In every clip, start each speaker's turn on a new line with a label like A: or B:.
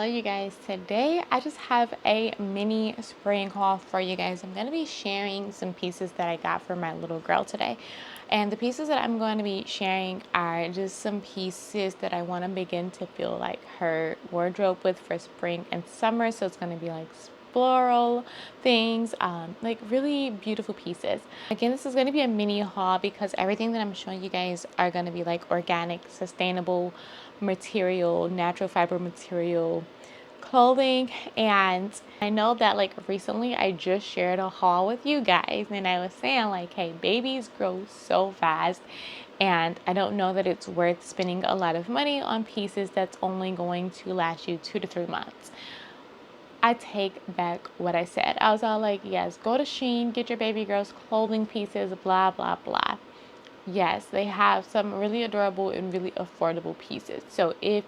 A: Hello you guys. Today I just have a mini spring haul for you guys. I'm going to be sharing some pieces that I got for my little girl today. And the pieces that I'm going to be sharing are just some pieces that I want to begin to feel like her wardrobe with for spring and summer. So it's going to be like floral things, like really beautiful pieces. Again, this is going to be a mini haul because everything that I'm showing you guys are going to be like organic, sustainable material, natural fiber material clothing. And I know that like recently I just shared a haul with you guys and I was saying like, hey, babies grow so fast and I don't know that it's worth spending a lot of money on pieces that's only going to last you 2 to 3 months. I take back what I said. I was all like, yes, go to Shein, get your baby girl's clothing pieces, blah, blah, blah. Yes, they have some really adorable and really affordable pieces. So if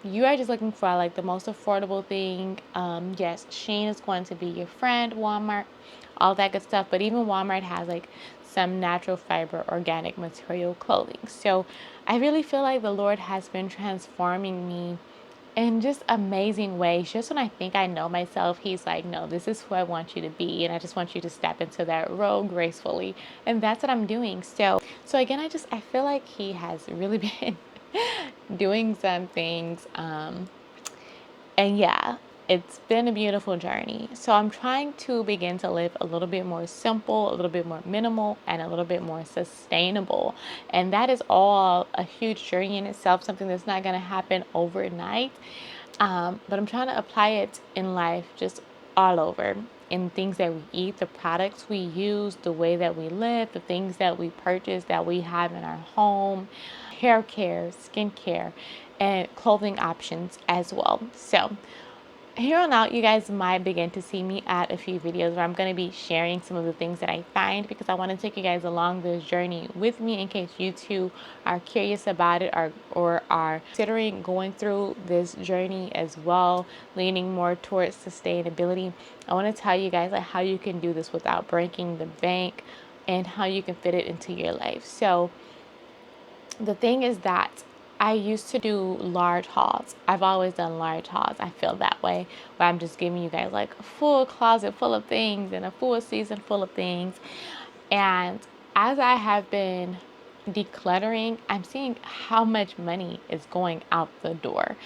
A: you are just looking for like the most affordable thing, yes, Shein is going to be your friend, Walmart, all that good stuff. But even Walmart has like some natural fiber, organic material clothing. So I really feel like the Lord has been transforming me in just amazing ways. Just when I think I know myself, he's like, no, this is who I want you to be. And I just want you to step into that role gracefully. And that's what I'm doing. So again, I feel like he has really been doing some things. And yeah, it's been a beautiful journey. So I'm trying to begin to live a little bit more simple, a little bit more minimal, and a little bit more sustainable. And that is all a huge journey in itself, something that's not going to happen overnight. But I'm trying to apply it in life just all over, in things that we eat, the products we use, the way that we live, the things that we purchase, that we have in our home, hair care, skin care, and clothing options as well. So here on out, you guys might begin to see me at a few videos where I'm going to be sharing some of the things that I find, because I want to take you guys along this journey with me in case you too are curious about it, or are considering going through this journey as well, leaning more towards sustainability. I want to tell you guys like how you can do this without breaking the bank and how you can fit it into your life. So the thing is that I used to do large hauls. I've always done large hauls. I feel that way, where I'm just giving you guys like a full closet full of things and a full season full of things. And as I have been decluttering, I'm seeing how much money is going out the door,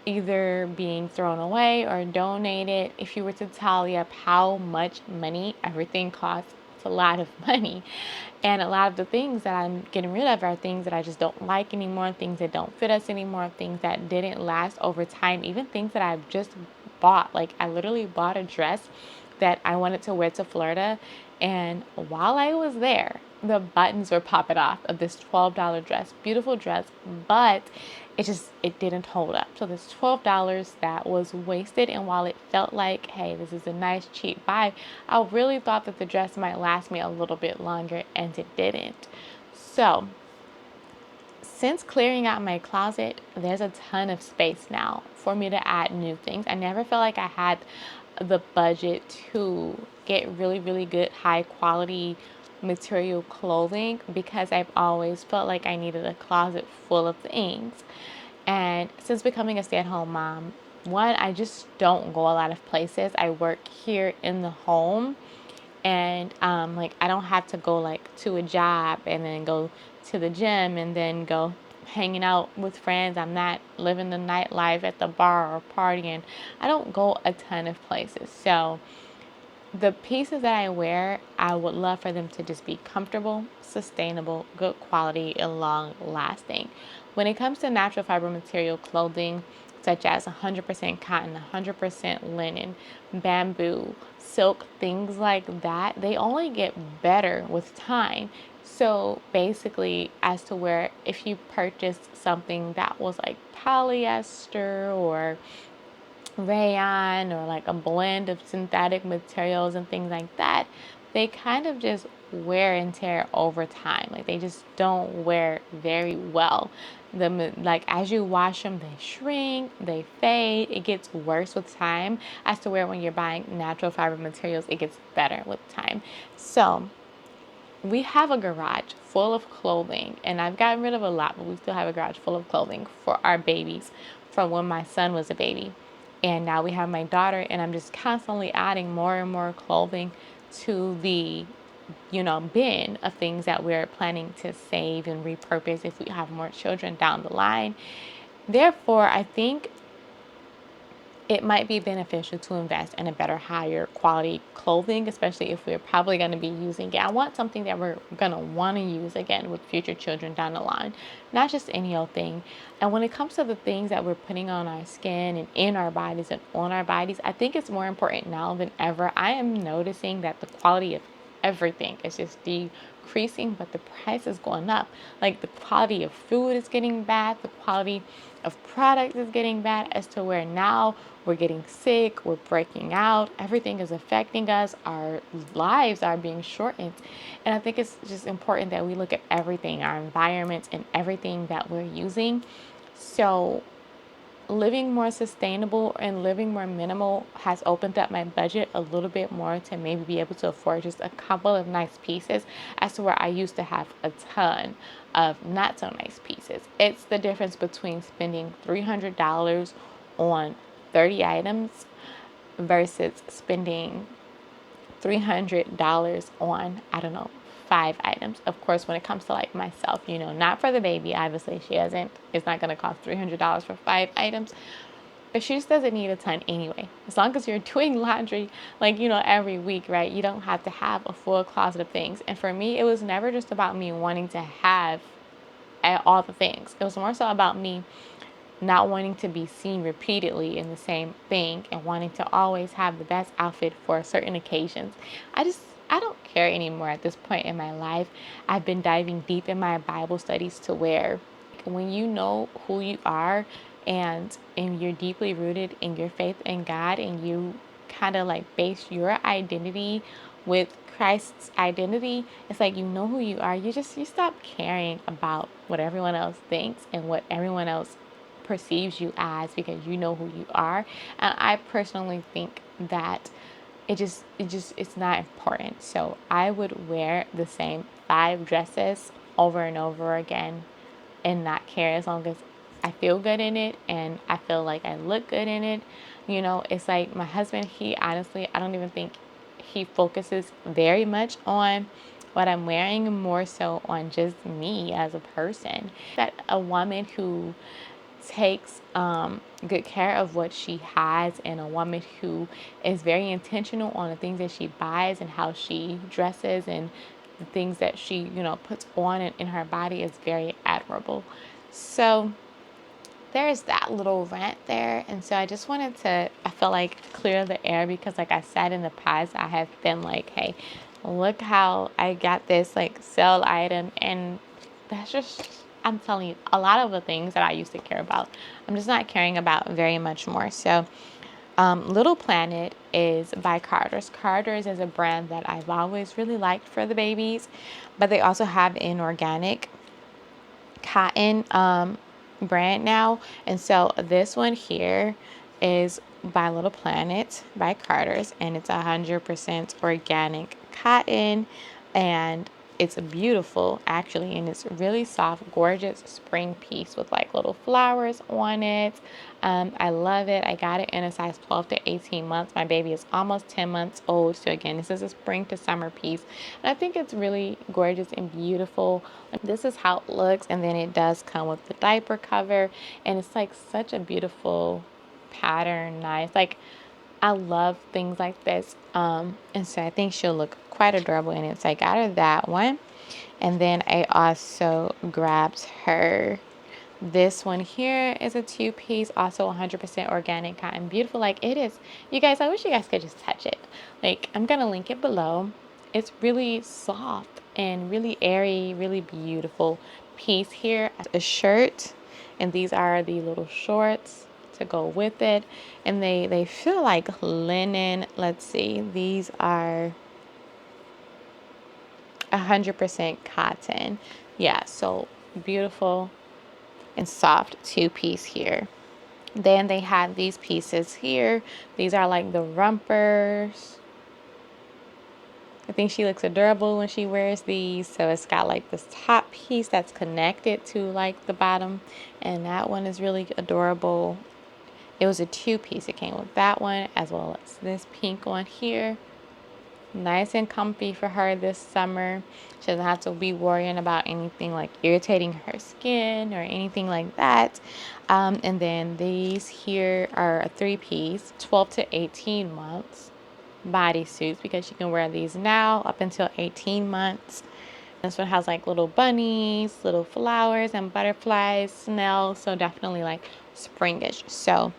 A: either being thrown away or donated. If you were to tally up how much money everything costs, it's a lot of money. And a lot of the things that I'm getting rid of are things that I just don't like anymore, things that don't fit us anymore, things that didn't last over time, even things that I've just bought. Like I literally bought a dress that I wanted to wear to Florida, and while I was there, the buttons were popping off of this $12 dress, beautiful dress, but it didn't hold up. So this $12 that was wasted, and while it felt like, hey, this is a nice cheap buy, I really thought that the dress might last me a little bit longer, and it didn't. So since clearing out my closet, there's a ton of space now for me to add new things. I never felt like I had the budget to get really, really good, high quality material clothing, because I've always felt like I needed a closet full of things. And since becoming a stay-at-home mom, one, I just don't go a lot of places. I work here in the home, and like I don't have to go like to a job and then go to the gym and then go hanging out with friends. I'm not living the nightlife at the bar or partying. I don't go a ton of places. So the pieces that I wear, I would love for them to just be comfortable, sustainable, good quality, and long lasting. When it comes to natural fiber material clothing, such as 100% cotton, 100% linen, bamboo, silk, things like that, they only get better with time. So basically, as to where if you purchased something that was like polyester or rayon or like a blend of synthetic materials and things like that, they kind of just wear and tear over time. Like they just don't wear very well. Like as you wash them, they shrink, they fade. It gets worse with time, as to where when you're buying natural fiber materials, it gets better with time. So we have a garage full of clothing, and I've gotten rid of a lot, but we still have a garage full of clothing for our babies from when my son was a baby. And now we have my daughter, and I'm just constantly adding more and more clothing to the bin of things that we're planning to save and repurpose if we have more children down the line. Therefore, I think it might be beneficial to invest in a better, higher quality clothing, especially if we're probably going to be using it. I want something that we're going to want to use again with future children down the line, not just any old thing. And when it comes to the things that we're putting on our skin and in our bodies and on our bodies, I think it's more important now than ever. I am noticing that the quality of everything is just decreasing, but the price is going up. Like the quality of food is getting bad, the quality of product is getting bad, as to where now we're getting sick, we're breaking out, everything is affecting us, our lives are being shortened. And I think it's just important that we look at everything, our environments and everything that we're using. So living more sustainable and living more minimal has opened up my budget a little bit more to maybe be able to afford just a couple of nice pieces, as to where I used to have a ton of not so nice pieces. It's the difference between spending $300 on 30 items versus spending $300 on, I don't know, 5 items. Of course, when it comes to like myself, not for the baby, obviously it's not going to cost $300 for 5 items, but she just doesn't need a ton anyway. As long as you're doing laundry, like, every week, right? You don't have to have a full closet of things. And for me, it was never just about me wanting to have all the things. It was more so about me not wanting to be seen repeatedly in the same thing and wanting to always have the best outfit for certain occasions. I don't care anymore at this point in my life. I've been diving deep in my Bible studies to where when you know who you are and you're deeply rooted in your faith in God, and you kind of like base your identity with Christ's identity, it's like you know who you are. You stop caring about what everyone else thinks and what everyone else perceives you as, because you know who you are. And I personally think that it's not important. So I would wear the same 5 dresses over and over again and not care, as long as I feel good in it and I feel like I look good in it. It's like my husband, he honestly, I don't even think he focuses very much on what I'm wearing, more so on just me as a person. That a woman who takes good care of what she has, and a woman who is very intentional on the things that she buys and how she dresses and the things that she puts on in her body, is very admirable. So there's that little rant there. And so I just wanted to, I feel like, clear the air, because like I said in the past, I have been like, hey, look how I got this like sale item, and that's just, I'm telling you, a lot of the things that I used to care about, I'm just not caring about very much more. So Little Planet is by Carter's. Carter's is a brand that I've always really liked for the babies, but they also have an organic cotton brand now. And so this one here is by Little Planet by Carter's, and it's 100% organic cotton, and it's beautiful actually, and it's really soft, gorgeous spring piece with like little flowers on it. I love it. I got it in a size 12 to 18 months. My baby is almost 10 months old. So again, this is a spring to summer piece. And I think it's really gorgeous and beautiful. This is how it looks. And then it does come with the diaper cover. And it's like such a beautiful pattern. Nice. Like, I love things like this. And so I think she'll look quite adorable in it. So I got her that one. And then I also grabbed her this one here. Is a 2-piece, also 100% organic cotton. Beautiful. Like, it is. You guys, I wish you guys could just touch it. Like, I'm going to link it below. It's really soft and really airy, really beautiful piece here. A shirt, and these are the little shorts to go with it, and they feel like linen. Let's see, these are 100% cotton. Yeah, so beautiful and soft 2-piece here. Then they had these pieces here. These are like the rompers. I think she looks adorable when she wears these. So it's got like this top piece that's connected to like the bottom, and that one is really adorable. It was a two-piece. It came with that one as well as this pink one here. Nice and comfy for her this summer. She doesn't have to be worrying about anything like irritating her skin or anything like that. And then these here are a three-piece, 12 to 18 months bodysuits, because you can wear these now up until 18 months. This one has like little bunnies, little flowers and butterflies smell, so definitely like springish. So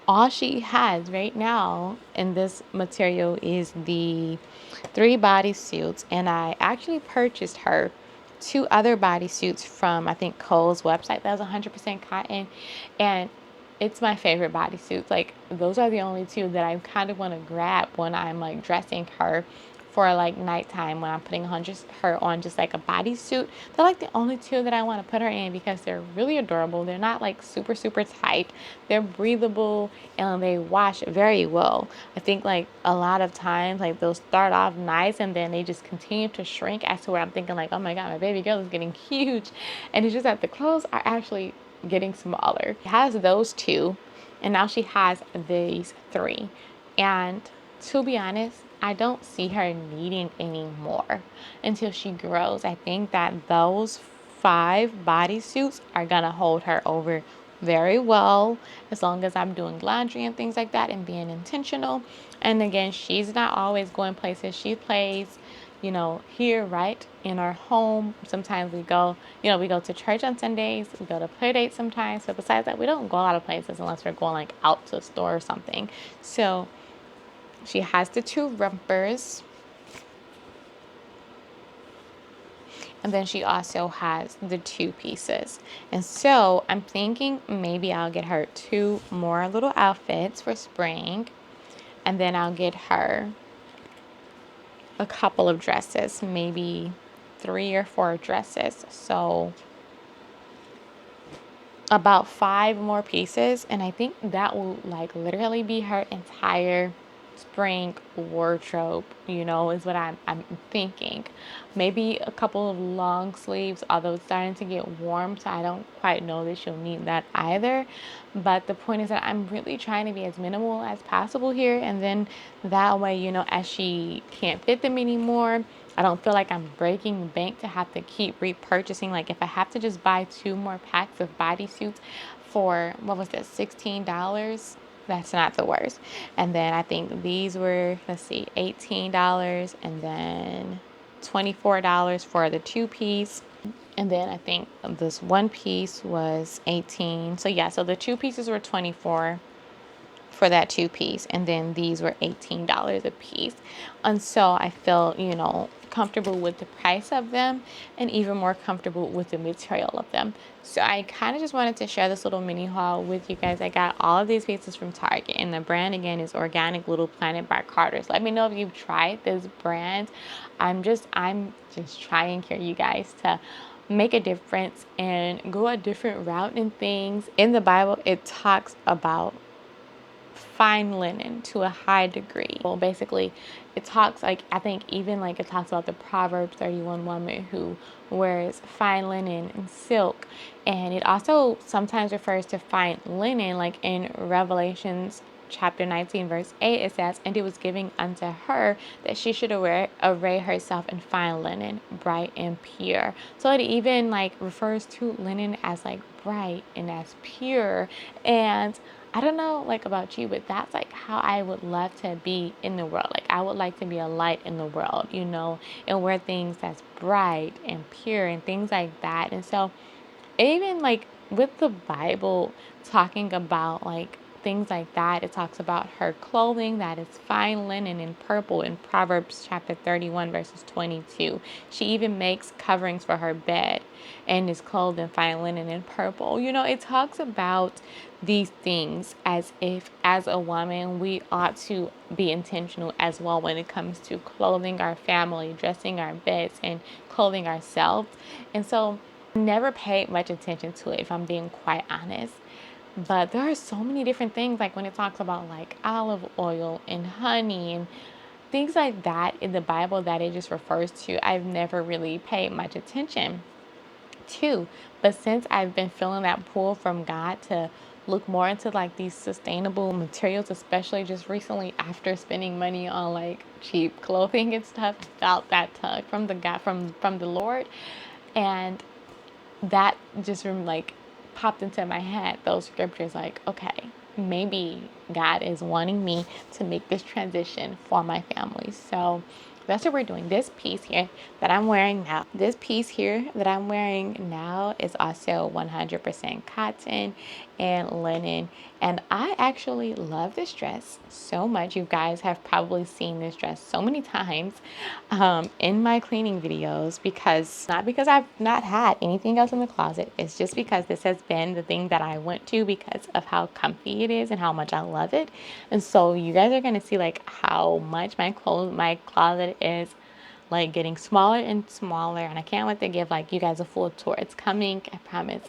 A: all she has right now in this material is the 3 bodysuits, and I actually purchased her 2 other bodysuits from, I think, Kohl's website that was 100% cotton, and it's my favorite bodysuits. Like, those are the only 2 that I kind of want to grab when I'm like dressing her for like nighttime, when I'm putting her on just like a bodysuit. They're like the only 2 that I want to put her in because they're really adorable. They're not like super tight. They're breathable and they wash very well. I think like a lot of times like they'll start off nice and then they just continue to shrink, as to where I'm thinking like, oh my god, my baby girl is getting huge, and it's just that the clothes are actually getting smaller. She has those 2, and now she has these 3, and to be honest, I don't see her needing any more until she grows. I think that those 5 bodysuits are gonna hold her over very well, as long as I'm doing laundry and things like that and being intentional. And again, she's not always going places. She plays, here right in our home. Sometimes we go, we go to church on Sundays, we go to play dates sometimes. But besides that, we don't go a lot of places unless we're going like out to a store or something. So she has the 2 rompers. And then she also has the 2 pieces. And so I'm thinking maybe I'll get her 2 more little outfits for spring. And then I'll get her a couple of dresses, maybe 3 or 4 dresses. So about 5 more pieces. And I think that will like literally be her entire spring wardrobe, is what I'm thinking. Maybe a couple of long sleeves, although it's starting to get warm, so I don't quite know that she'll need that either. But the point is that I'm really trying to be as minimal as possible here, and then that way, as she can't fit them anymore, I don't feel like I'm breaking the bank to have to keep repurchasing. Like, if I have to just buy 2 more packs of bodysuits for, what was that, $16? That's not the worst. And then I think these were, let's see, $18, and then $24 for the 2-piece. And then I think this 1 piece was 18. So yeah, so the 2 pieces were 24 for that 2-piece, and then these were $18 a piece. And so I feel, comfortable with the price of them and even more comfortable with the material of them. So I kind of just wanted to share this little mini haul with you guys. I got all of these pieces from Target, and the brand again is Organic Little Planet by Carter's. Let me know if you've tried this brand. I'm just trying here, you guys, to make a difference and go a different route in things. In the Bible, it talks about fine linen to a high degree. Well, basically, it talks like, I think even like it talks about the Proverbs 31 woman who wears fine linen and silk. And it also sometimes refers to fine linen, like in Revelations chapter 19 verse 8, it says, and it was given unto her that she should array herself in fine linen, bright and pure. So it even like refers to linen as like bright and as pure. And I don't know like about you, but that's like how I would love to be in the world. Like, I would like to be a light in the world, and wear things that's bright and pure and things like that. And so even like with the Bible talking about like things like that, it talks about her clothing that is fine linen and purple in Proverbs chapter 31 verses 22. She even makes coverings for her bed and is clothed in fine linen and purple. It talks about these things as if as a woman we ought to be intentional as well when it comes to clothing our family, dressing our beds, and clothing ourselves. And so never paid much attention to it, if I'm being quite honest. But there are so many different things, like when it talks about like olive oil and honey and things like that in the Bible that it just refers to, I've never really paid much attention to. But since I've been feeling that pull from God to look more into like these sustainable materials, especially just recently after spending money on like cheap clothing and stuff. I felt that tug from the God, from the Lord, and that just like popped into my head, those scriptures, like, okay, maybe God is wanting me to make this transition for my family. So that's what we're doing. This piece here that I'm wearing now, is also 100% cotton and linen. And I actually love this dress so much. You guys have probably seen this dress so many times in my cleaning videos, because not because I've not had anything else in the closet. It's just because this has been the thing that I went to because of how comfy it is and how much I love it. And so you guys are going to see like how much my closet is like getting smaller and smaller, and I can't wait to give like you guys a full tour. It's coming, I promise.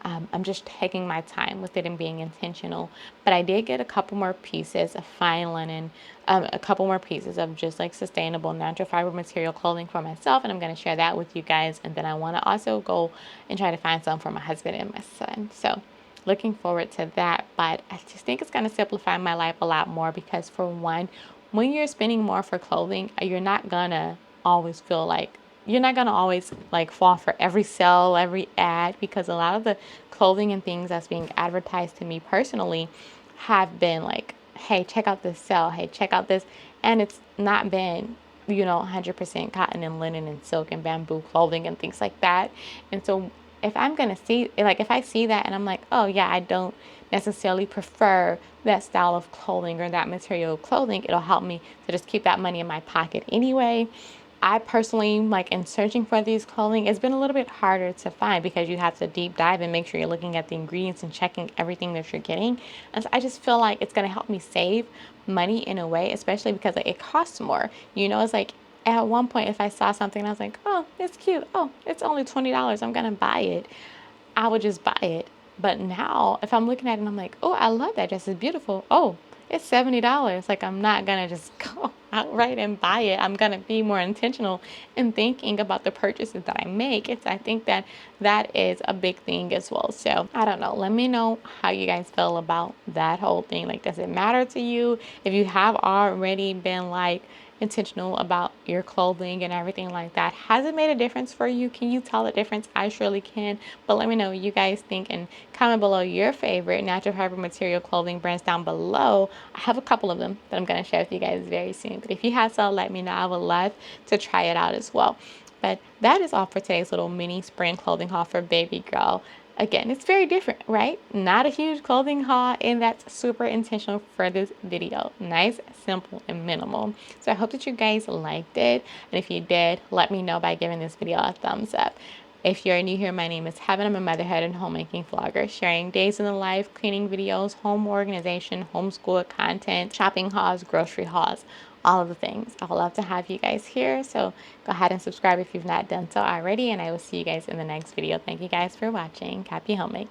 A: I'm just taking my time with it and being intentional. But I did get a couple more pieces of fine linen, a couple more pieces of just like sustainable natural fiber material clothing for myself, and I'm going to share that with you guys. And then I want to also go and try to find some for my husband and my son. So looking forward to that. But I just think it's going to simplify my life a lot more, because for one, when you're spending more for clothing, you're not gonna always feel like you're not gonna always like fall for every sale, every ad, because a lot of the clothing and things that's being advertised to me personally have been like, hey, check out this sale, hey, check out this, and it's not been 100% cotton and linen and silk and bamboo clothing and things like that. And so if I'm gonna see, like, if I see that and I'm like, oh yeah, I don't necessarily prefer that style of clothing or that material of clothing, it'll help me to just keep that money in my pocket anyway. I personally, like, in searching for these clothing, it's been a little bit harder to find because you have to deep dive and make sure you're looking at the ingredients and checking everything that you're getting. And so I just feel like it's going to help me save money in a way, especially because like, it costs more. It's like at one point, if I saw something and I was like, oh, it's cute. Oh, it's only $20. I'm going to buy it. I would just buy it. But now, if I'm looking at it and I'm like, oh, I love that dress, it's beautiful. Oh, it's $70. Like, I'm not gonna just go outright and buy it. I'm gonna be more intentional in thinking about the purchases that I make. I think that that is a big thing as well. So I don't know. Let me know how you guys feel about that whole thing. Like, does it matter to you? If you have already been like intentional about your clothing and everything like that, has it made a difference for you? Can you tell the difference? I surely can. But let me know what you guys think, and comment below your favorite natural fiber material clothing brands down below. I have a couple of them that I'm going to share with you guys very soon. But if you have some, let me know. I would love to try it out as well. But that is all for today's little mini spring clothing haul for baby girl. Again, it's very different, right? Not a huge clothing haul, and that's super intentional for this video. Nice, simple, and minimal. So I hope that you guys liked it. And if you did, let me know by giving this video a thumbs up. If you're new here, my name is Heaven. I'm a motherhood and homemaking vlogger, sharing days in the life, cleaning videos, home organization, homeschool content, shopping hauls, grocery hauls, all of the things. I would love to have you guys here. So go ahead and subscribe if you've not done so already, and I will see you guys in the next video. Thank you guys for watching. Happy homemaking.